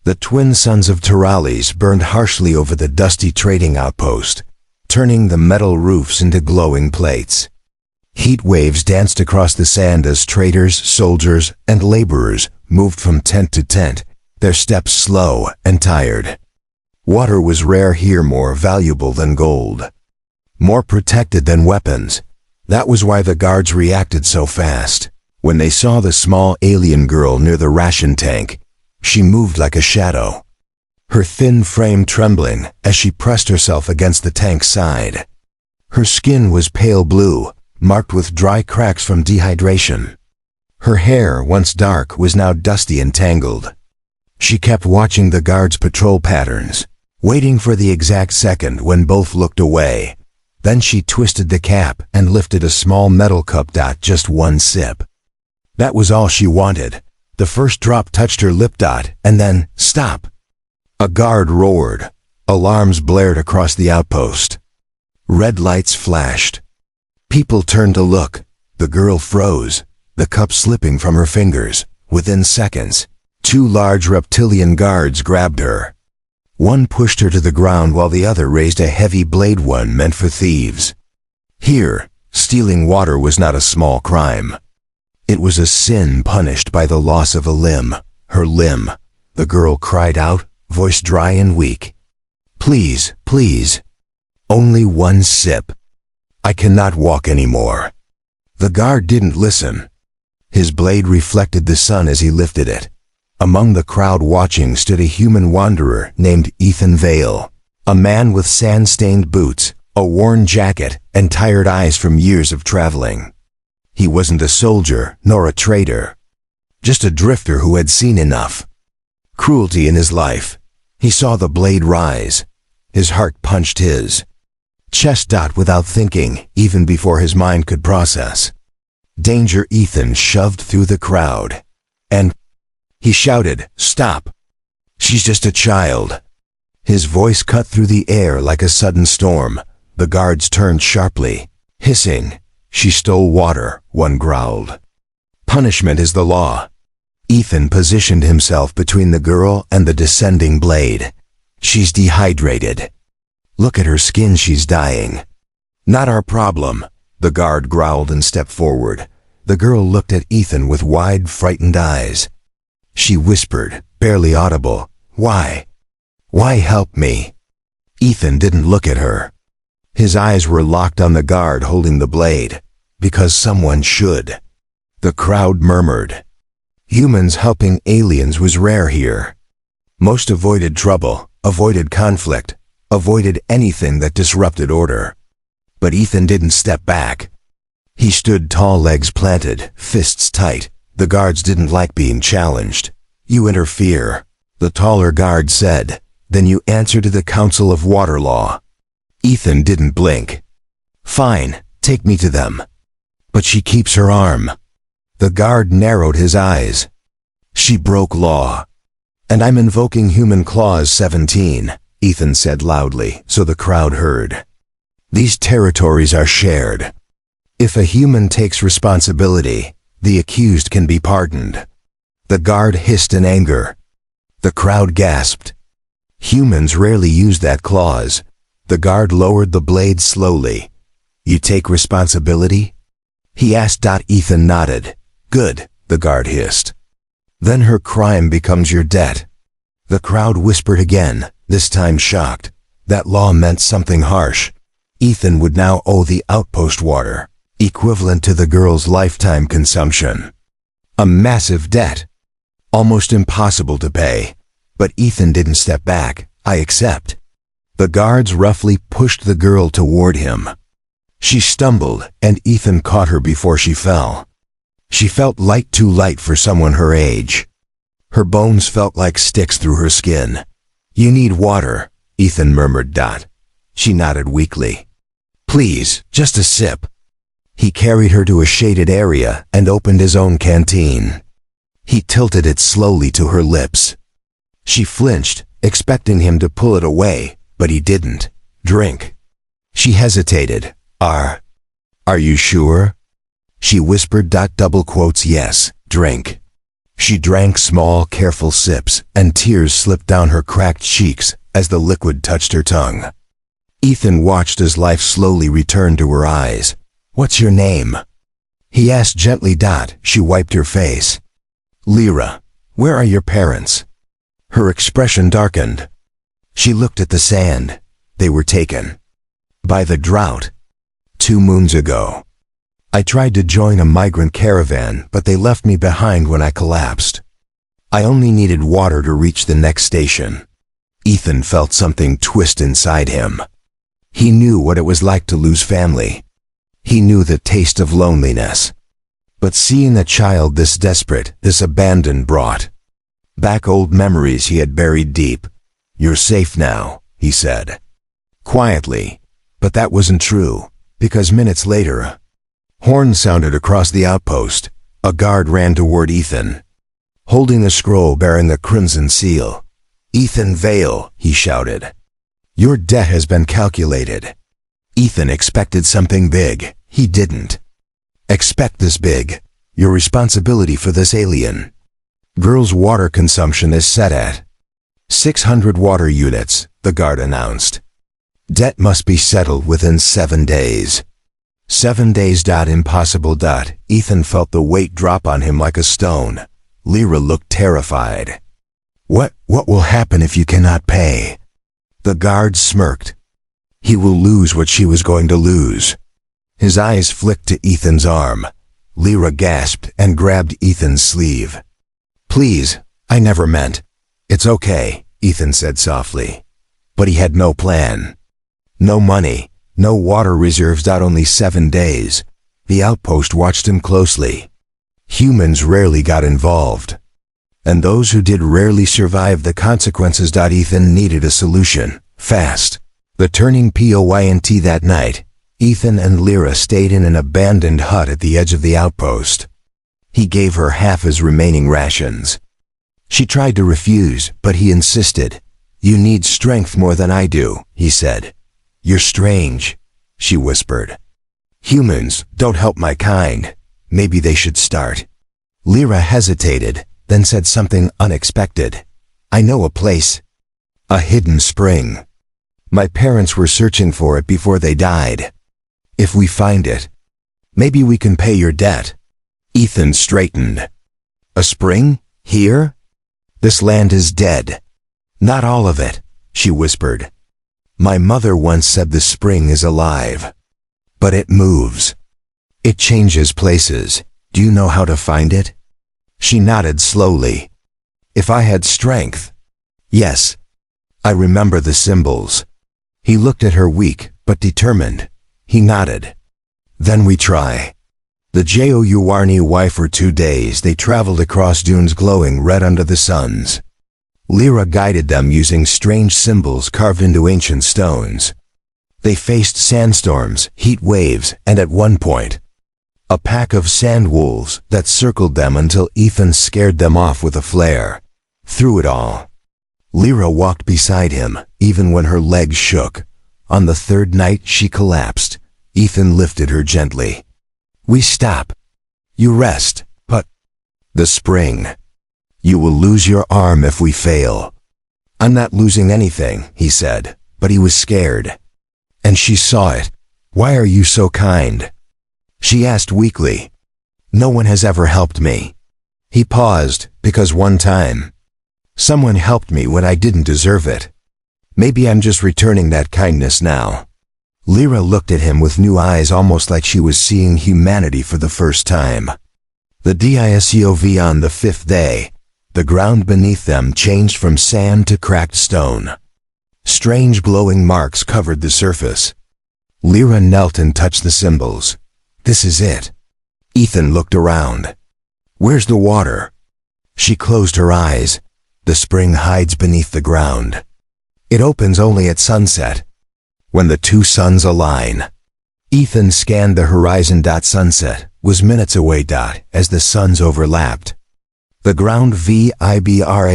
The twin suns of Tyrales burned harshly over the dusty trading outpost, turning the metal roofs into glowing plates. Heat waves danced across the sand as traders, soldiers, and laborers moved from tent to tent, their steps slow and tired. Water was rare here, more valuable than gold. More protected than weapons. That was why the guards reacted so fast. When they saw the small alien girl near the ration tank, she moved like a shadow, her thin frame trembling as she pressed herself against the tank's side. Her skin was pale blue, marked with dry cracks from dehydration. Her hair, once dark, was now dusty and tangled. She kept watching the guards' patrol patterns, waiting for the exact second when both looked away. Then she twisted the cap and lifted a small metal cup. Just one sip. That was all she wanted. The first drop touched her lip. And then, stop! A guard roared. Alarms blared across the outpost. Red lights flashed. People turned to look. The girl froze, the cup slipping from her fingers. Within seconds, 2 large reptilian guards grabbed her. One pushed her to the ground while the other raised a heavy blade, one meant for thieves. Here, stealing water was not a small crime. It was a sin punished by the loss of a limb. Her limb. The girl cried out, voice dry and weak. Please, please. Only one sip. I cannot walk anymore. The guard didn't listen. His blade reflected the sun as he lifted it. Among the crowd watching stood a human wanderer named Ethan Vale, a man with sand-stained boots, a worn jacket, and tired eyes from years of traveling. He wasn't a soldier, nor a trader. Just a drifter who had seen enough. Cruelty in his life. He saw the blade rise. His heart punched his chest. Without thinking, even before his mind could process. Danger! Ethan shoved through the crowd. And he shouted, "Stop! She's just a child." His voice cut through the air like a sudden storm. The guards turned sharply, hissing. "She stole water," one growled. "Punishment is the law." Ethan positioned himself between the girl and the descending blade. "She's dehydrated. Look at her skin, she's dying." "Not our problem," the guard growled and stepped forward. The girl looked at Ethan with wide, frightened eyes. She whispered, barely audible, "Why? Why help me?" Ethan didn't look at her. His eyes were locked on the guard holding the blade. "Because someone should." The crowd murmured. Humans helping aliens was rare here. Most avoided trouble, avoided conflict, avoided anything that disrupted order. But Ethan didn't step back. He stood tall, legs planted, fists tight. The guards didn't like being challenged. "You interfere," the taller guard said. "Then you answer to the Council of Water Law." Ethan didn't blink. "Fine, take me to them." "But she keeps her arm." The guard narrowed his eyes. "She broke law." "And I'm invoking Human Clause 17, Ethan said loudly, so the crowd heard. "These territories are shared. If a human takes responsibility, the accused can be pardoned." The guard hissed in anger. The crowd gasped. Humans rarely use that clause. The guard lowered the blade slowly. "You take responsibility?" he asked. Ethan nodded. "Good," the guard hissed. "Then her crime becomes your debt." The crowd whispered again, this time shocked. That law meant something harsh. Ethan would now owe the outpost water, equivalent to the girl's lifetime consumption. A massive debt. Almost impossible to pay. But Ethan didn't step back. "I accept." The guards roughly pushed the girl toward him. She stumbled, and Ethan caught her before she fell. She felt light, too light for someone her age. Her bones felt like sticks through her skin. "You need water," Ethan murmured. She nodded weakly. "Please, just a sip." He carried her to a shaded area and opened his own canteen. He tilted it slowly to her lips. She flinched, expecting him to pull it away, but he didn't. "Drink." She hesitated. Are you sure?" She whispered. "Double quotes, yes, drink." She drank small, careful sips, and tears slipped down her cracked cheeks as the liquid touched her tongue. Ethan watched as life slowly returned to her eyes. "What's your name?" he asked gently. She wiped her face. "Lyra. Where are your parents?" Her expression darkened. She looked at the sand. They were taken by the drought 2 moons ago. I tried to join a migrant caravan, but they left me behind when I collapsed. I only needed water to reach the next station. Ethan felt something twist inside him. He knew what it was like to lose family. He knew the taste of loneliness. But seeing a child this desperate, this abandoned, brought back old memories he had buried deep. "You're safe now," he said, quietly. But that wasn't true, because minutes later, horns sounded across the outpost. A guard ran toward Ethan, holding a scroll bearing a crimson seal. "Ethan Vale," he shouted. "Your debt has been calculated." Ethan expected something big. He didn't expect this big. "Your responsibility for this alien girl's water consumption is set at 600 water units, the guard announced. Debt must be settled within 7 days. 7 days. Impossible. Ethan felt the weight drop on him like a stone. Lyra looked terrified. What will happen if you cannot pay?" The guard smirked. "He will lose what she was going to lose." His eyes flicked to Ethan's arm. Lyra gasped and grabbed Ethan's sleeve. "Please, I never meant." "It's okay," Ethan said softly. But he had no plan. No money, no water reserves. Only 7 days. The outpost watched him closely. Humans rarely got involved. And those who did rarely survived the consequences. Ethan needed a solution, fast. The turning point that night, Ethan and Lyra stayed in an abandoned hut at the edge of the outpost. He gave her half his remaining rations. She tried to refuse, but he insisted. "You need strength more than I do," he said. "You're strange," she whispered. "Humans don't help my kind. Maybe they should start." Lyra hesitated, then said something unexpected. "I know a place. A hidden spring. My parents were searching for it before they died. If we find it, maybe we can pay your debt." Ethan straightened. "A spring? Here? This land is dead." "Not all of it," she whispered. "My mother once said the spring is alive. But it moves. It changes places. Do you know how to find it?" She nodded slowly. "If I had strength." "Yes. I remember the symbols." He looked at her, weak but determined. He nodded. "Then we try." The Jouarni wife for 2 days they traveled across dunes glowing red under the suns. Lyra guided them using strange symbols carved into ancient stones. They faced sandstorms, heat waves, and at one point, a pack of sand wolves that circled them until Ethan scared them off with a flare. Through it all, Lyra walked beside him, even when her legs shook. On the 3rd night she collapsed. Ethan lifted her gently. "We stop. You rest, but the spring. You will lose your arm if we fail." "I'm not losing anything," he said, but he was scared. And she saw it. "Why are you so kind?" she asked weakly. "No one has ever helped me." He paused, because one time, someone helped me when I didn't deserve it. Maybe I'm just returning that kindness now. Lyra looked at him with new eyes, almost like she was seeing humanity for the first time. The discov on the 5th day, the ground beneath them changed from sand to cracked stone. Strange glowing marks covered the surface. Lyra knelt and touched the symbols. "This is it." Ethan looked around. "Where's the water?" She closed her eyes. "The spring hides beneath the ground. It opens only at sunset, when the 2 suns align." Ethan scanned the horizon. Sunset was minutes away. As the suns overlapped, the ground vibrated.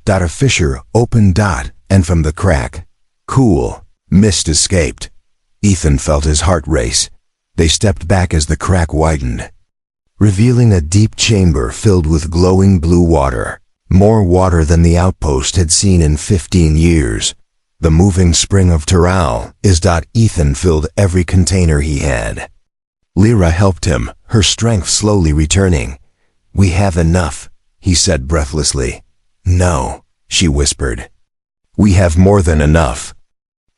A fissure opened. And from the crack, cool mist escaped. Ethan felt his heart race. They stepped back as the crack widened. revealing a deep chamber filled with glowing blue water. More water than the outpost had seen in 15 years. The moving spring of Taral is. Ethan filled every container he had. Lyra helped him, her strength slowly returning. "We have enough," he said breathlessly. "No," she whispered. "We have more than enough.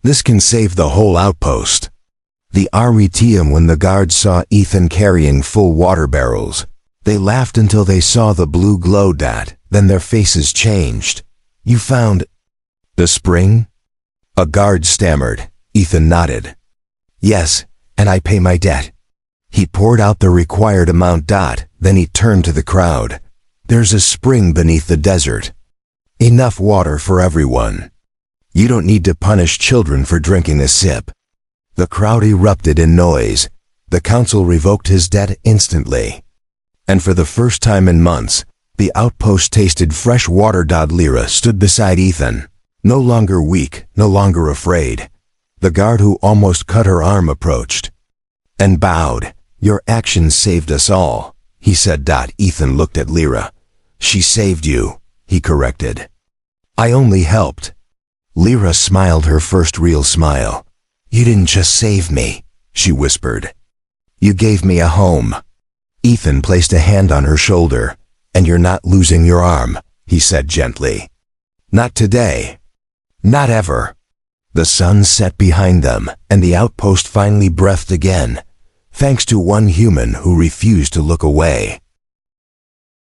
This can save the whole outpost." The Aritium when the guards saw Ethan carrying full water barrels. They laughed until they saw the blue glow. Then their faces changed. "You found the spring?" A guard stammered. Ethan nodded. "Yes, and I pay my debt." He poured out the required amount. Then he turned to the crowd. "There's a spring beneath the desert. Enough water for everyone. You don't need to punish children for drinking a sip." The crowd erupted in noise. The council revoked his debt instantly. And for the first time in months, the outpost tasted fresh water. Lyra stood beside Ethan, no longer weak, no longer afraid. The guard who almost cut her arm approached and bowed. "Your actions saved us all," he said. Ethan looked at Lyra. "She saved you," he corrected. "I only helped." Lyra smiled her first real smile. "You didn't just save me," she whispered. "You gave me a home." Ethan placed a hand on her shoulder. "And you're not losing your arm," he said gently. "Not today. Not ever." The sun set behind them, and the outpost finally breathed again, thanks to one human who refused to look away.